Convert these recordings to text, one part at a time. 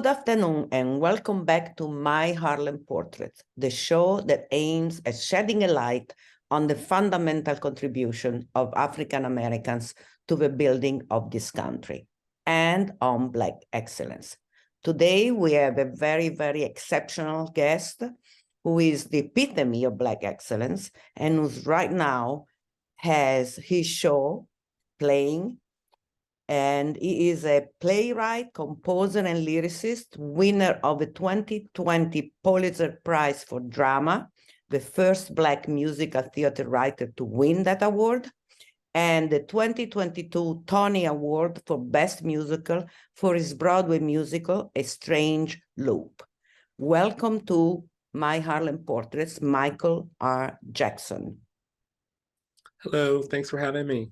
afternoon and welcome back to My Harlem Portrait, the show that aims at shedding a light on the fundamental contribution of African Americans to the building of this country and on Black excellence. Today, we have a very, very exceptional guest who is the epitome of Black excellence and who's right now has his show playing. And he is a playwright, composer, and lyricist, winner of the 2020 Pulitzer Prize for Drama, the first Black musical theater writer to win that award, and the 2022 Tony Award for Best Musical for his Broadway musical, A Strange Loop. Welcome to My Harlem Portraits, Michael R. Jackson. Hello, thanks for having me.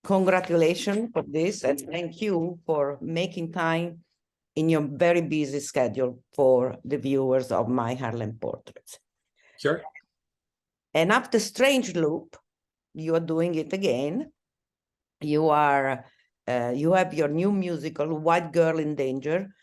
Congratulations for this, and thank you for making time in your very busy schedule for the viewers of My Harlem Portraits. Sure. And after Strange Loop, you are doing it again. You have your new musical, White Girl in Danger,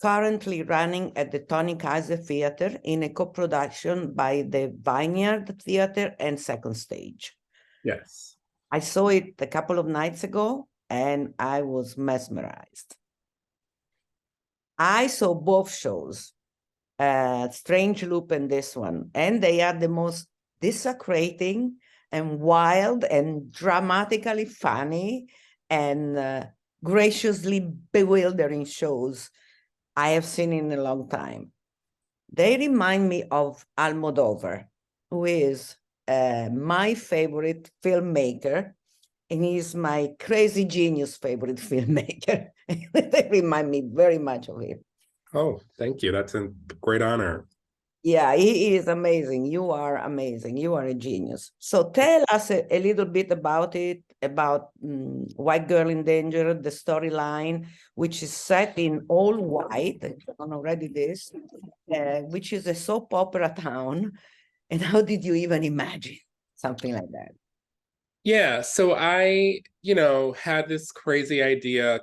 currently running at the Tony Kiser Theater in a co-production by the Vineyard Theater and Second Stage. Yes. I saw it a couple of nights ago and I was mesmerized. I saw both shows, Strange Loop and this one, and they are the most desecrating and wild and dramatically funny and graciously bewildering shows I have seen in a long time. They remind me of Almodovar, who is my favorite filmmaker, and he's my crazy genius favorite filmmaker. They remind me very much of him. Oh, thank you. That's a great honor. Yeah, he is amazing. You are amazing. You are a genius. So tell us a little bit about it, about White Girl in Danger, the storyline, which is set in Allwhite, and already this, which is a soap opera town. And how did you even imagine something like that? Yeah, so I, had this crazy idea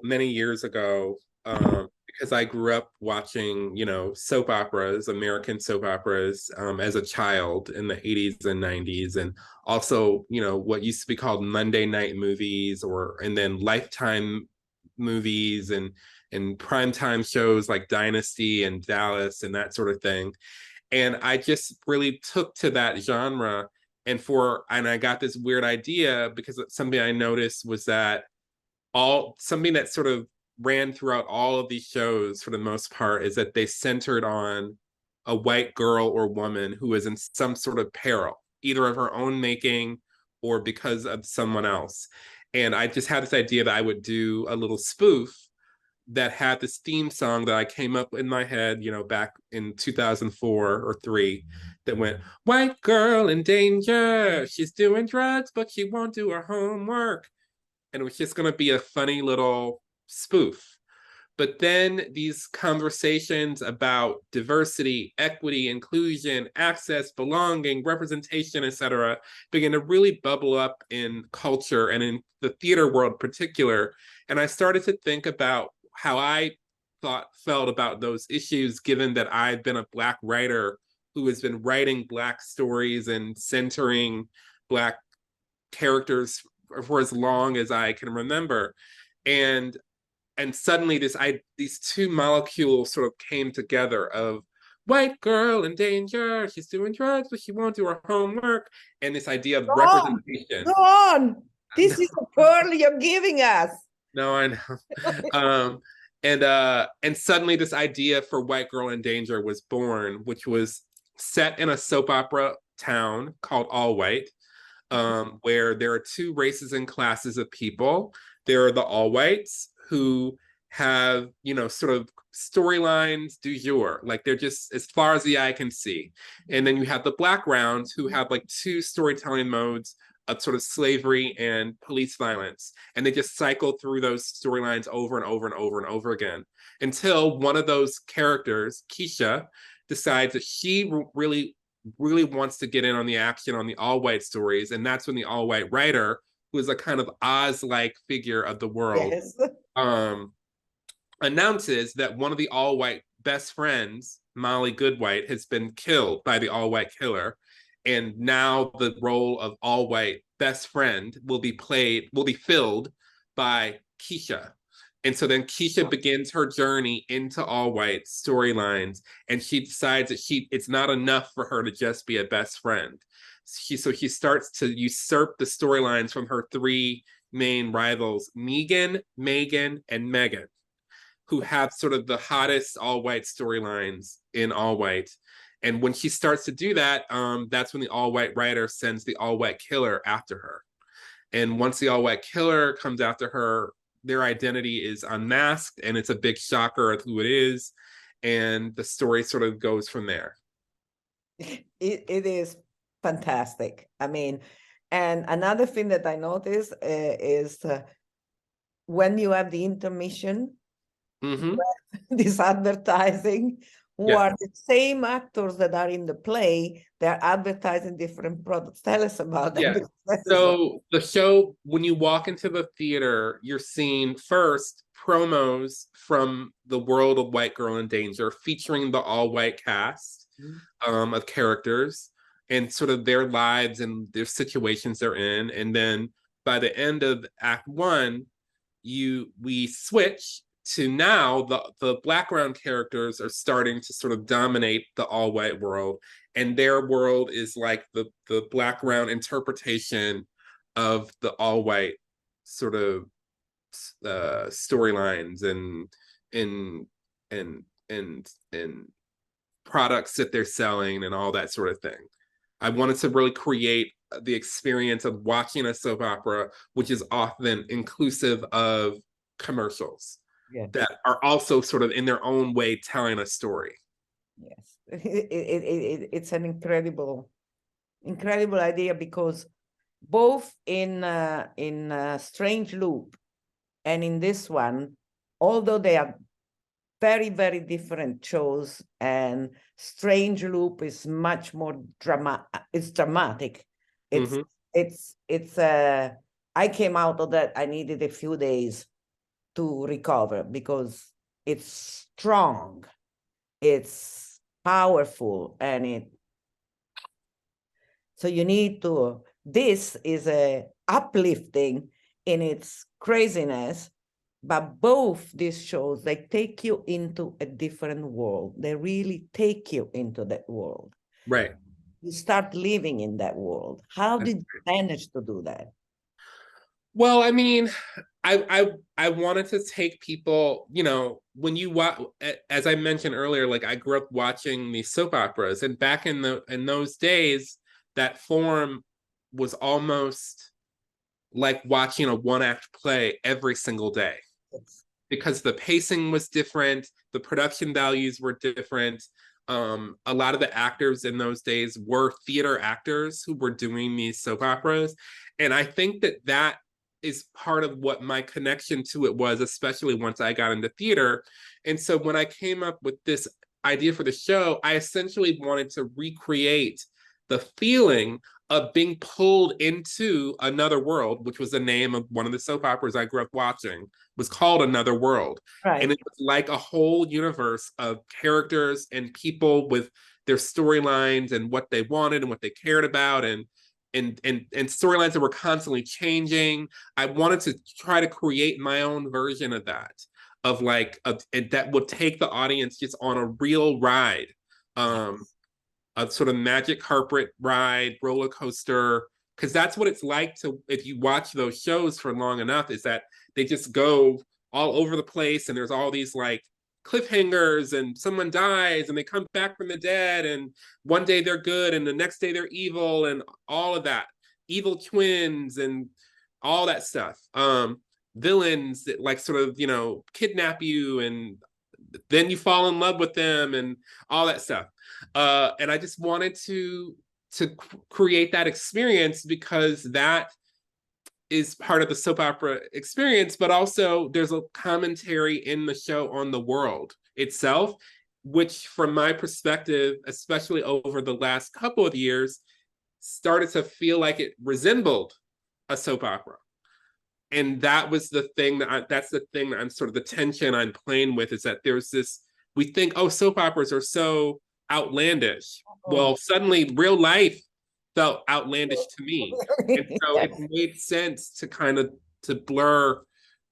many years ago, because I grew up watching, soap operas, American soap operas, as a child in the 80s and 90s, and also, what used to be called Monday night movies, and then Lifetime movies and primetime shows like Dynasty and Dallas and that sort of thing. And I just really took to that genre, and I got this weird idea because something I noticed was that something that sort of ran throughout all of these shows for the most part is that they centered on a white girl or woman who is in some sort of peril, either of her own making or because of someone else. And I just had this idea that I would do a little spoof that had this theme song that I came up in my head, back in 2004 or 3, that went, white girl in danger, she's doing drugs, but she won't do her homework. And it was just going to be a funny little spoof. But then these conversations about diversity, equity, inclusion, access, belonging, representation, etc., began to really bubble up in culture and in the theater world in particular. And I started to think about how I felt about those issues, given that I've been a Black writer who has been writing Black stories and centering Black characters for as long as I can remember. And suddenly these two molecules sort of came together of white girl in danger, she's doing drugs, but she won't do her homework, and this idea of representation. Go on. This is a pearl you're giving us. No, I know. And suddenly this idea for White Girl in Danger was born, which was set in a soap opera town called Allwhite, where there are two races and classes of people. There are the Allwhites, who have, sort of storylines du jour, like they're just as far as the eye can see. And then you have the Blackgrounds, who have like two storytelling modes of sort of slavery and police violence. And they just cycle through those storylines over and over and over and over again until one of those characters, Keesha, decides that she really wants to get in on the action on the Allwhite stories. And that's when the Allwhite writer, who is a kind of Oz-like figure of the world, Yes. announces that one of the all-white best friends, Molly Goodwhite, has been killed by the all-white killer. And now the role of all-white best friend will be filled by Keesha. And so then Keesha begins her journey into all-white storylines, and she decides that it's not enough for her to just be a best friend. So she starts to usurp the storylines from her three main rivals, Megan, Megan, and Megan, who have sort of the hottest all-white storylines in all-white. And when she starts to do that, that's when the all-white writer sends the all-white killer after her. And once the all-white killer comes after her, their identity is unmasked, and it's a big shocker of who it is. And the story sort of goes from there. It is fantastic. I mean, and another thing that I noticed is when you have the intermission, this advertising, who are the same actors that are in the play, they're advertising different products. Tell us about that. Yeah. So the show, when you walk into the theater, you're seeing first promos from the world of White Girl in Danger, featuring the all-white cast of characters and sort of their lives and their situations they're in. And then by the end of Act 1, we switch to now the Blackground characters are starting to sort of dominate the all-white world, and their world is like the Blackground interpretation of the all-white sort of storylines and products that they're selling and all that sort of thing. I wanted to really create the experience of watching a soap opera, which is often inclusive of commercials that are also sort of in their own way telling a story. Yes, it's an incredible idea, because both in Strange Loop and in this one, although they are very, very different shows, and Strange Loop is much more dramatic. I came out of that, I needed a few days to recover, because it's strong, it's powerful, and so you need to, this is a uplifting in its craziness, but both these shows, they take you into a different world. They really take you into that world. Right. You start living in that world. How did you manage to do that? Well, I mean, I wanted to take people, you know, when you watch, as I mentioned earlier, like I grew up watching these soap operas, and back in those days, that form was almost like watching a one-act play every single day, because the pacing was different, the production values were different. A lot of the actors in those days were theater actors who were doing these soap operas, and I think that is part of what my connection to it was, especially once I got into theater. And so when I came up with this idea for the show, I essentially wanted to recreate the feeling of being pulled into another world, which was the name of one of the soap operas I grew up watching, was called Another World. Right. And it was like a whole universe of characters and people with their storylines and what they wanted and what they cared about, and storylines that were constantly changing. I wanted to try to create my own version of that, of like that would take the audience just on a real ride, a sort of magic carpet ride, roller coaster, because that's what it's like to, if you watch those shows for long enough, is that they just go all over the place, and there's all these like cliffhangers, and someone dies and they come back from the dead, and one day they're good and the next day they're evil, and all of that, evil twins and all that stuff, villains that like sort of, you know, kidnap you and then you fall in love with them and all that stuff. And I just wanted to create that experience, because that is part of the soap opera experience, but also there's a commentary in the show on the world itself, which from my perspective, especially over the last couple of years, started to feel like it resembled a soap opera. and that was the thing that's the thing that I'm sort of the tension I'm playing with, is that there's this, we think, oh, soap operas are so outlandish. Well, suddenly real life felt outlandish to me. And so it made sense to kind of to blur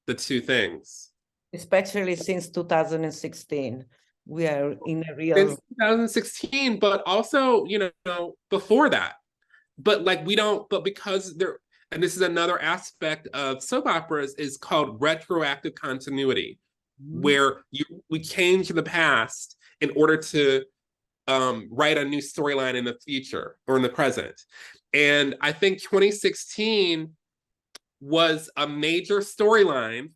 the two things. Especially since 2016. We are in a real Since 2016, but also, you know, before that. But like we don't, but because there, and this is another aspect of soap operas, is called retroactive continuity, where we change the past in order to write a new storyline in the future or in the present. And I think 2016 was a major storyline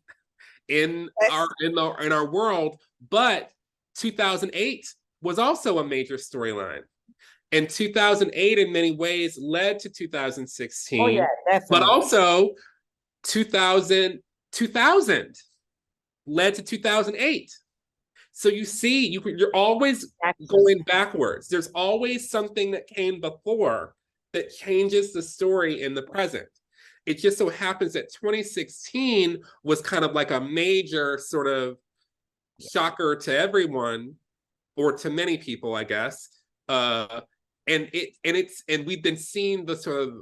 in our world, but 2008 was also a major storyline. And 2008 in many ways led to 2016. Oh yeah, definitely. But also 2000 led to 2008. So you see, you're always going backwards. There's always something that came before that changes the story in the present. It just so happens that 2016 was kind of like a major sort of shocker to everyone, or to many people, I guess. And we've been seeing the sort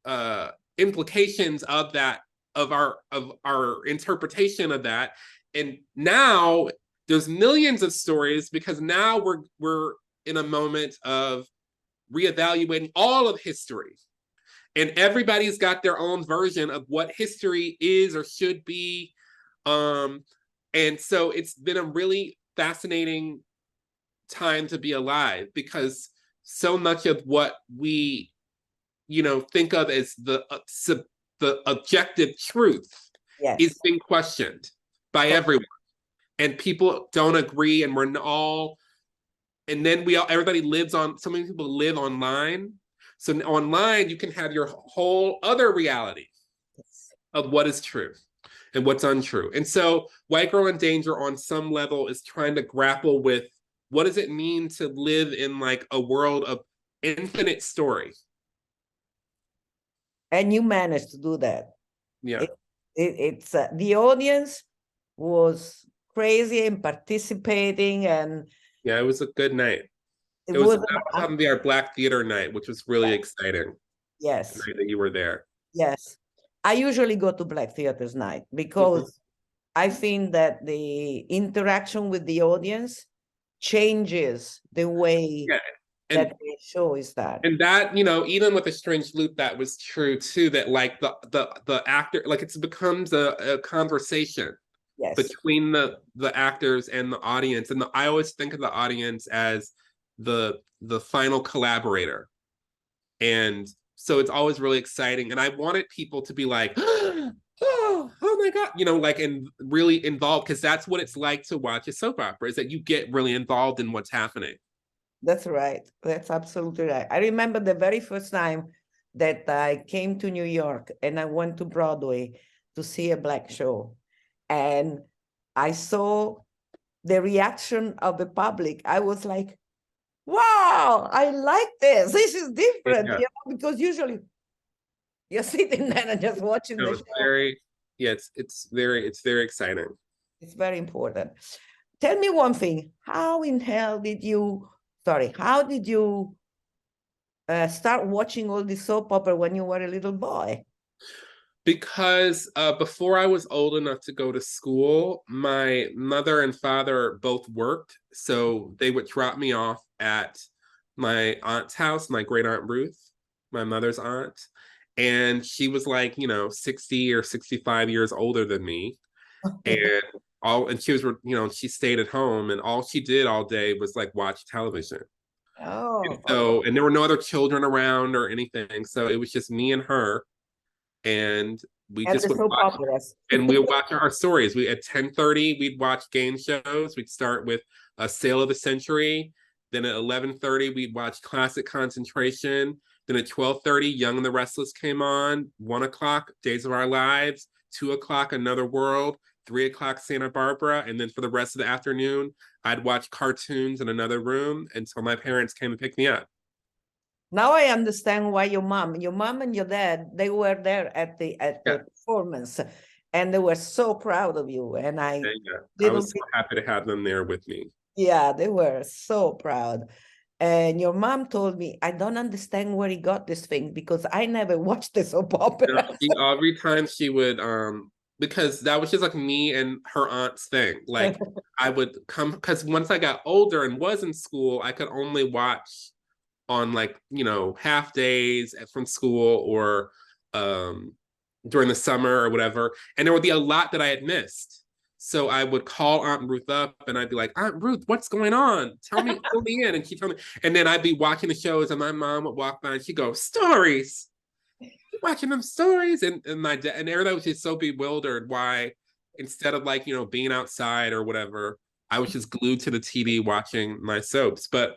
of implications of that, of our interpretation of that. And now there's millions of stories, because now we're in a moment of reevaluating all of history. And everybody's got their own version of what history is or should be. And so it's been a really fascinating time to be alive, because so much of what we, you know, think of as the objective truth is being questioned by everyone. And people don't agree, and we're all, and then everybody lives on, so many people live online. So online, you can have your whole other reality of what is true and what's untrue. And so White Girl in Danger on some level is trying to grapple with, what does it mean to live in like a world of infinite story? And you managed to do that. Yeah. It's the audience was crazy and participating, and yeah, it was a good night. It was going to be our Black Theater night, which was really exciting. Yes. The night that you were there. Yes. I usually go to Black Theater's night because I think that the interaction with the audience changes the way that the show is done. And that, you know, even with A Strange Loop, that was true too, that like the actor, like it becomes a conversation between the actors and the audience. And I always think of the audience as the final collaborator. And so it's always really exciting. And I wanted people to be like, oh my God, you know, like, and really involved, because that's what it's like to watch a soap opera, is that you get really involved in what's happening. That's right. That's absolutely right. I remember the very first time that I came to New York and I went to Broadway to see a Black show. And I saw the reaction of the public. I was like, wow, I like this. This is different, you know, because usually you're sitting there and just watching the show. It's very exciting. It's very important. Tell me one thing. How did you start watching all this soap opera when you were a little boy? Because before I was old enough to go to school, my mother and father both worked. So they would drop me off at my aunt's house, my great aunt Ruth, my mother's aunt. And she was like, you know, 60 or 65 years older than me. And she was, you know, she stayed at home, and all she did all day was like watch television. And there were no other children around or anything. So it was just me and her. And we just would watch, and we would watch our stories. At 10:30, we'd watch game shows. We'd start with A Sale of the Century. Then at 11:30, we'd watch Classic Concentration. Then at 12:30, Young and the Restless came on. 1 o'clock, Days of Our Lives. 2 o'clock, Another World. 3 o'clock, Santa Barbara. And then for the rest of the afternoon, I'd watch cartoons in another room until my parents came and picked me up. Now I understand why your mom and your dad, they were there at the performance, and they were so proud of you. And I was so happy to have them there with me. Yeah, they were so proud. And your mom told me, I don't understand where he got this thing because I never watched the soap opera. Every time she would, because that was just like me and her aunt's thing. Like I would come, because once I got older and was in school, I could only watch on like, half days from school or during the summer or whatever. And there would be a lot that I had missed. So I would call Aunt Ruth up and I'd be like, Aunt Ruth, what's going on? Tell me, fill me in. And she'd tell me. And then I'd be watching the shows and my mom would walk by and she'd go, stories. Watching them stories. And my dad and everybody was just so bewildered why instead of like, being outside or whatever, I was just glued to the TV watching my soaps. But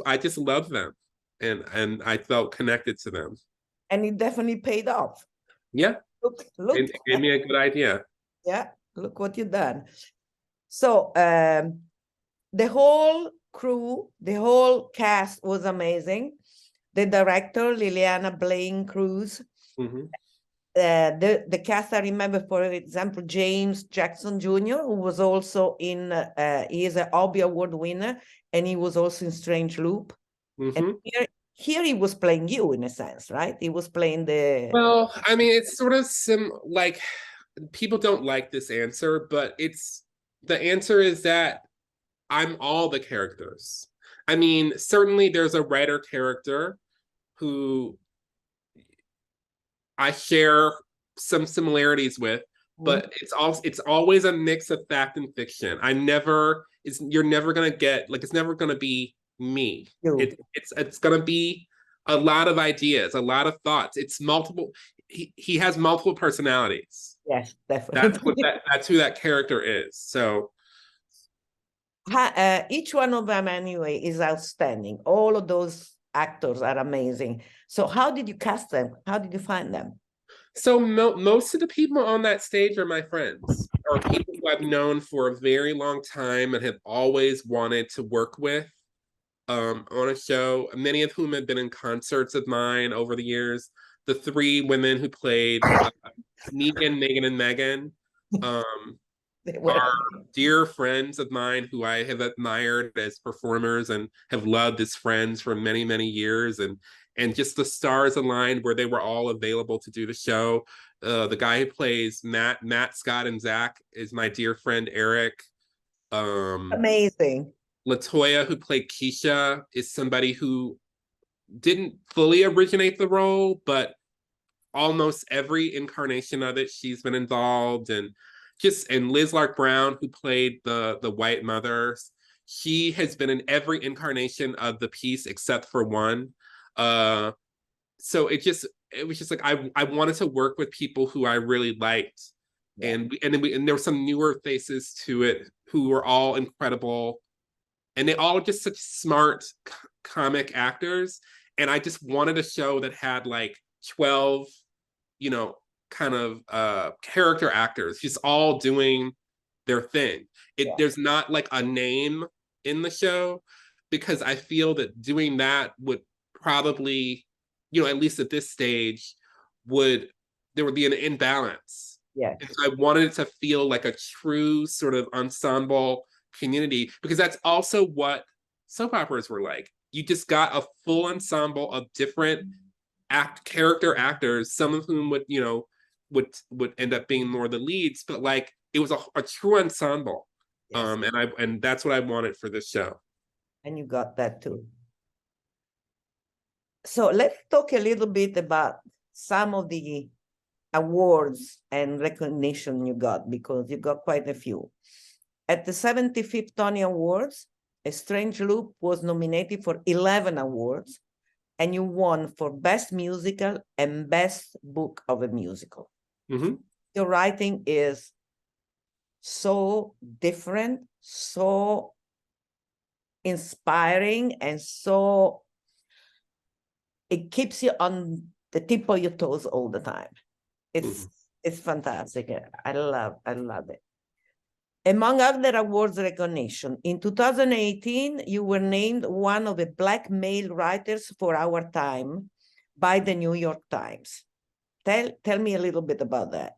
I just love them. And I felt connected to them. And it definitely paid off. Yeah. Look. It gave me a good idea. Yeah. Look what you've done. So the whole crew, the whole cast was amazing. The director, Liliana Blaine Cruz. Mm-hmm. The cast, I remember, for example, James Jackson Jr., who was also in, he is an Obie Award winner, and he was also in Strange Loop. Mm-hmm. And here he was playing you, in a sense, right? He was playing the... Well, I mean, it's sort of like... People don't like this answer, but the answer is that I'm all the characters. I mean, certainly there's a writer character who I share some similarities with, but it's always a mix of fact and fiction. You're never gonna get, like, it's never gonna be me. It's gonna be a lot of ideas, a lot of thoughts. It's multiple. He has multiple personalities. Yes, definitely. That's who that character is. So each one of them anyway is outstanding. All of those actors are amazing. So how did you cast them? How did you find them? So most of the people on that stage are my friends, or people who I've known for a very long time and have always wanted to work with on a show. Many of whom have been in concerts of mine over the years. The three women who played Negan, Megan, and Megan are dear friends of mine who I have admired as performers and have loved as friends for many, many years. And just the stars aligned where they were all available to do the show. The guy who plays Matt, Scott, and Zach is my dear friend Eric. Amazing. Latoya, who played Keesha, is somebody who didn't fully originate the role, but almost every incarnation of it, she's been involved. And Liz Lark Brown, who played the white mother, she has been in every incarnation of the piece except for one. So it was just like I wanted to work with people who I really liked. Yeah. And there were some newer faces to it who were all incredible. And they all just such smart comic actors. And I just wanted a show that had like 12, kind of character actors, just all doing their thing. There's not like a name in the show, because I feel that doing that would probably, at least at this stage, there would be an imbalance. Yeah. And so I wanted it to feel like a true sort of ensemble community, because that's also what soap operas were like. You just got a full ensemble of different character actors, some of whom would end up being more the leads, but like it was a true ensemble. Yes. And that's what I wanted for this show. And you got that too. So let's talk a little bit about some of the awards and recognition you got, because you got quite a few. At the 75th Tony Awards, A Strange Loop was nominated for 11 awards, and you won for Best Musical and Best Book of a Musical. Mm-hmm. Your writing is so different, so inspiring, and so it keeps you on the tip of your toes all the time. It's fantastic. I love it. Among other awards recognition, in 2018, you were named one of the Black male writers for our time by the New York Times. Tell me a little bit about that.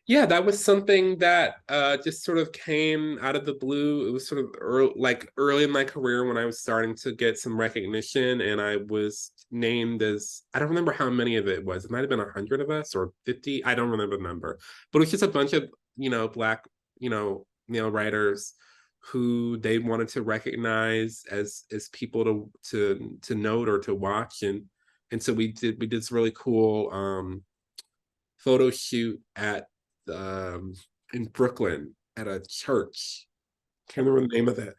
Yeah, that was something that just sort of came out of the blue. It was sort of early in my career when I was starting to get some recognition, and I was named as, I don't remember how many of it was. It might have been 100 of us or 50. I don't remember the number, but it was just a bunch of, Black, male writers who they wanted to recognize as people to note or to watch, and so we did this really cool photo shoot at in Brooklyn at a church. Can't remember the name of it,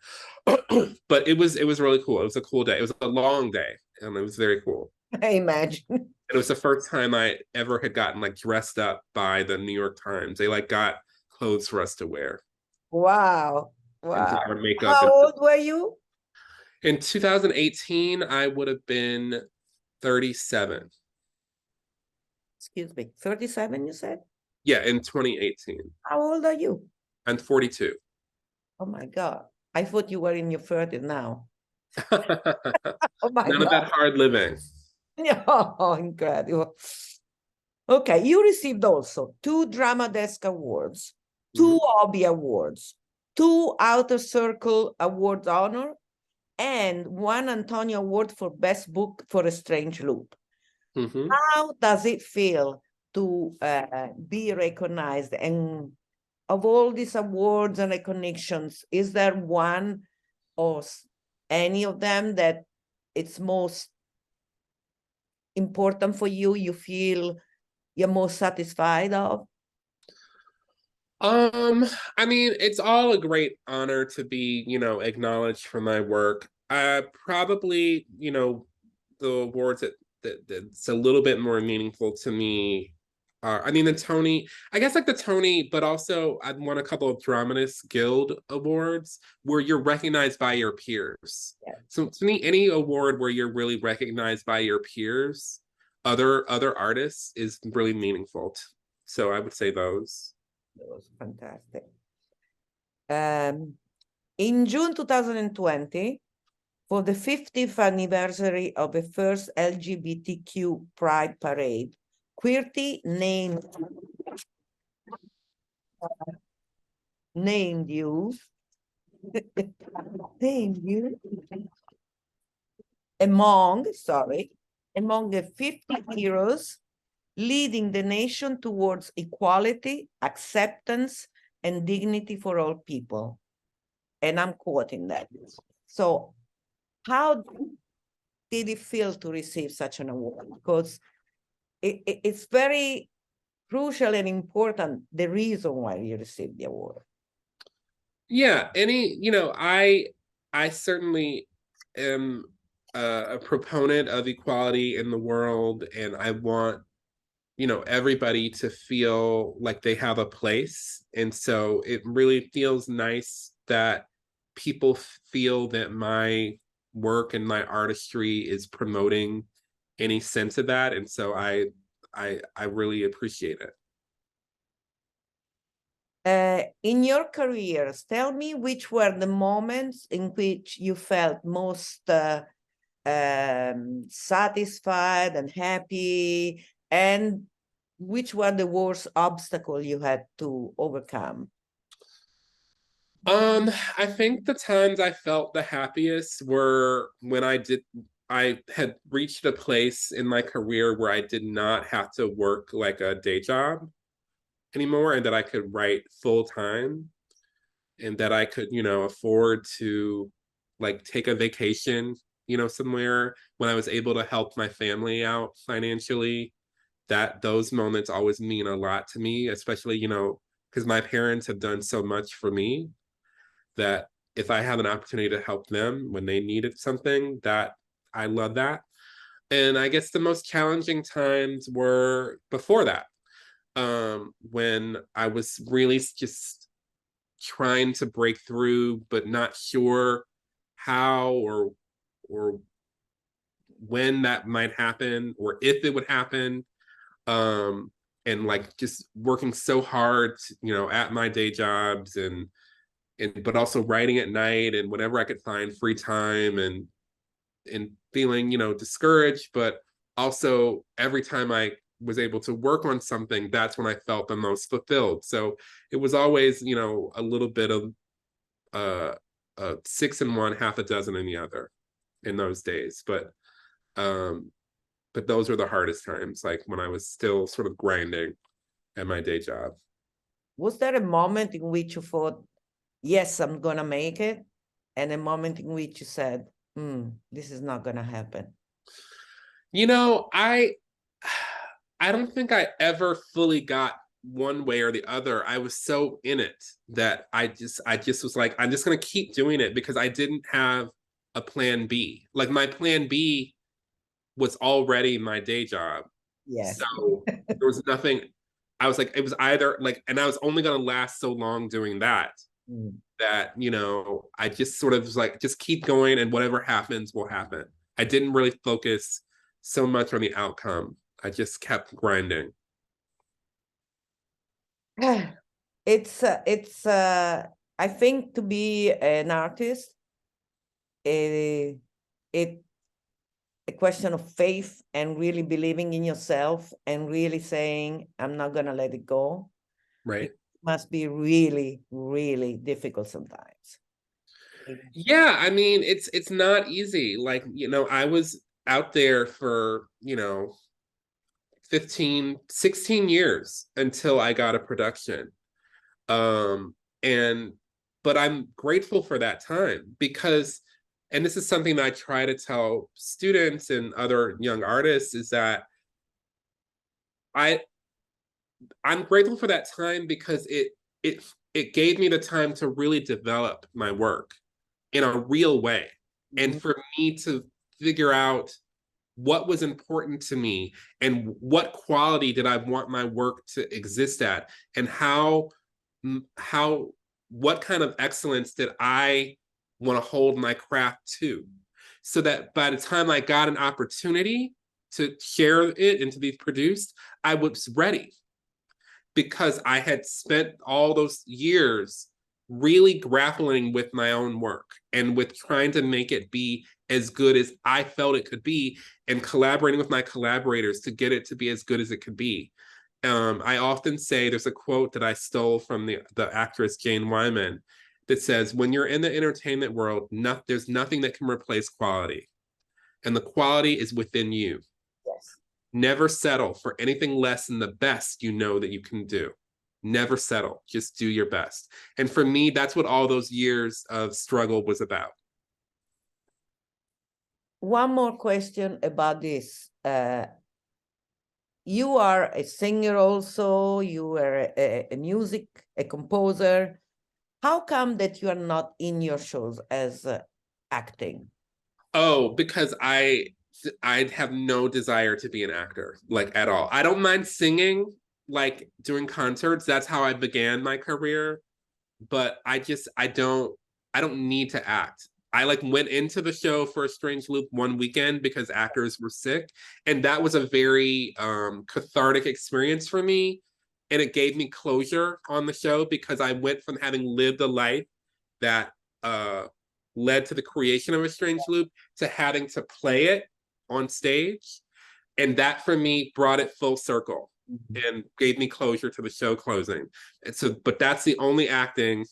but it was really cool. It was a cool day. It was a long day, and it was very cool. I imagine. And it was the first time I ever had gotten like dressed up by the New York Times. They like got clothes for us to wear. Wow. And Wow. our makeup. How old were you? In 2018, I would have been 37. Excuse me, 37, you said? Yeah, in 2018. How old are you? I'm 42. Oh my God. I thought you were in your 30s now. None Oh my of God. that hard living. Oh, incredible. Okay, you received also 2 Drama Desk Awards, 2 Obie Awards, 2 Outer Circle Awards honor, and 1 Antonio Award for Best Book for A Strange Loop. How does it feel to be recognized? And of all these awards and recognitions, is there one or any of them that it's most important for you, you feel you're most satisfied of? I mean, it's all a great honor to be, acknowledged for my work. Probably, the awards that's a little bit more meaningful to me are, I mean, the Tony, I guess like the Tony, but also I've won a couple of Dramatists Guild awards where you're recognized by your peers. Yeah. So to me, any award where you're really recognized by your peers, other artists, is really meaningful. So I would say those. That was fantastic. In June 2020, for the 50th anniversary of the first LGBTQ Pride Parade, Queerty named you among the 50 heroes leading the nation towards equality, acceptance, and dignity for all people. And I'm quoting that. So how did it feel to receive such an award? Because it's very crucial and important, the reason why you received the award. Yeah, I certainly am a proponent of equality in the world, and I want, everybody to feel like they have a place. And so it really feels nice that people feel that my work and my artistry is promoting any sense of that. And so I really appreciate it. In your careers, tell me which were the moments in which you felt most satisfied and happy, and which were the worst obstacle you had to overcome? I think the times I felt the happiest were when I had reached a place in my career where I did not have to work like a day job anymore, and that I could write full time, and that I could, afford to like take a vacation, somewhere, when I was able to help my family out financially. That those moments always mean a lot to me, especially, because my parents have done so much for me, that if I have an opportunity to help them when they needed something, that I love that. And I guess the most challenging times were before that, when I was really just trying to break through, but not sure how or when that might happen, or if it would happen. and like just working so hard, you know, at my day jobs and but also writing at night and whenever I could find free time and feeling, you know, discouraged, but also every time I was able to work on something, that's when I felt the most fulfilled. So it was always, you know, a little bit of six in one, half a dozen in the other in those days. But those were the hardest times, like when I was still sort of grinding at my day job. Was there a moment in which you thought, yes, I'm gonna make it, and a moment in which you said, this is not gonna happen? You know, I don't think I ever fully got one way or the other. I was so in it that I just was like, I'm just gonna keep doing it because I didn't have a plan B. Like my plan B was already my day job. Yes. So there was nothing. I was like, it was either like, and I was only gonna last so long doing that. That, you know, I just sort of was like, just keep going and whatever happens will happen. I didn't really focus so much on the outcome. I just kept grinding. It's I think to be an artist, it a question of faith and really believing in yourself and really saying, I'm not gonna let it go. Right. It must be really, really difficult sometimes. Yeah, I mean, it's not easy. Like, you know, I was out there for, you know, 15, 16 years until I got a production. And but I'm grateful for that time because, and this is something that I try to tell students and other young artists, is that I'm grateful for that time because it gave me the time to really develop my work in a real way. And for me to figure out what was important to me and what quality did I want my work to exist at, and what kind of excellence did I want to hold my craft to, so that by the time I got an opportunity to share it and to be produced, I was ready because I had spent all those years really grappling with my own work and with trying to make it be as good as I felt it could be, and collaborating with my collaborators to get it to be as good as it could be. I often say, there's a quote that I stole from the actress Jane Wyman that says, when you're in the entertainment world, there's nothing that can replace quality. And the quality is within you. Yes. Never settle for anything less than the best you know that you can do. Never settle. Just do your best. And for me, that's what all those years of struggle was about. One more question about this. You are a singer also, you are a composer. How come that you are not in your shows as acting? Oh, because I have no desire to be an actor, like at all. I don't mind singing, like doing concerts. That's how I began my career. But I don't need to act. I like went into the show for a Strange Loop one weekend because actors were sick, and that was a very cathartic experience for me, and it gave me closure on the show because I went from having lived a life that led to the creation of a Strange Loop to having to play it on stage, and that for me brought it full circle and gave me closure to the show closing. And so, but that's the only acting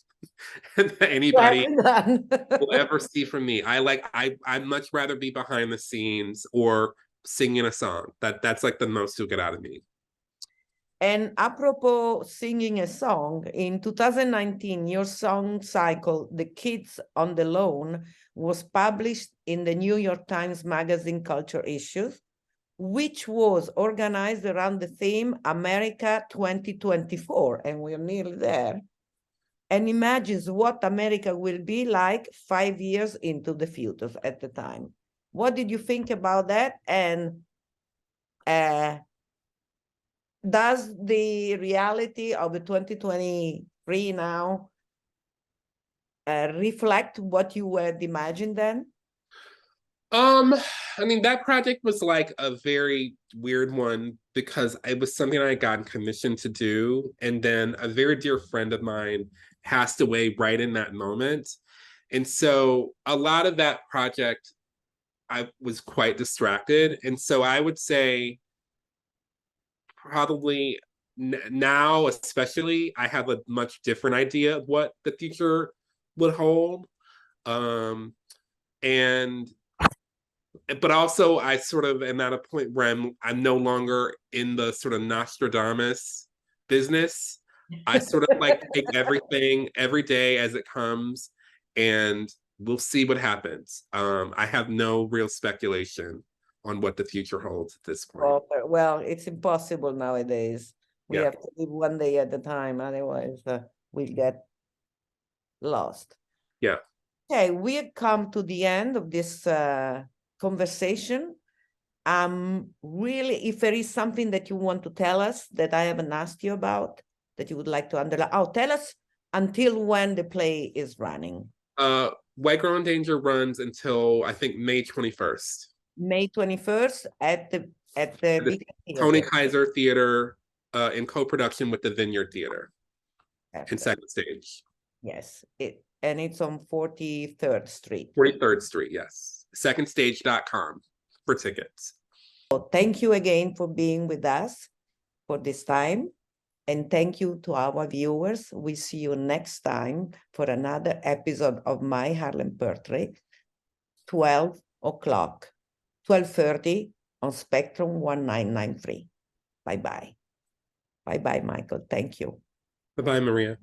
that anybody will ever see from me. I'd much rather be behind the scenes or singing a song. That's like the most you'll get out of me. And apropos singing a song, in 2019, your song cycle, The Kids on the Lawn, was published in the New York Times Magazine Culture Issues, which was organized around the theme America 2024, and we're nearly there, and imagines what America will be like 5 years into the future at the time. What did you think about that? And does the reality of the 2023 now reflect what you had imagined then? I mean, that project was like a very weird one because it was something I had gotten commissioned to do. And then a very dear friend of mine passed away right in that moment. And so a lot of that project, I was quite distracted. And so I would say probably now, especially, I have a much different idea of what the future would hold. And but also I sort of am at a point where I'm no longer in the sort of Nostradamus business. I sort of like take everything every day as it comes, and we'll see what happens. I have no real speculation on what the future holds at this point. Well, it's impossible nowadays. We Yeah. have to live one day at a time, otherwise we'll get lost. Yeah. Okay, we have come to the end of this conversation. Really, if there is something that you want to tell us that I haven't asked you about, that you would like to underline, tell us until when the play is running. White Girl in Danger runs until I think May 21st. May 21st at the Tony Kiser Theater in co-production with the Vineyard Theater in Second Stage. Yes, and it's on 43rd Street. 43rd Street, yes. Secondstage.com for tickets. So thank you again for being with us for this time. And thank you to our viewers. We see you next time for another episode of My Harlem Portrait, 12 o'clock, 12:30 on Spectrum 1993. Bye-bye. Bye-bye, Michael. Thank you. Bye-bye, Maria.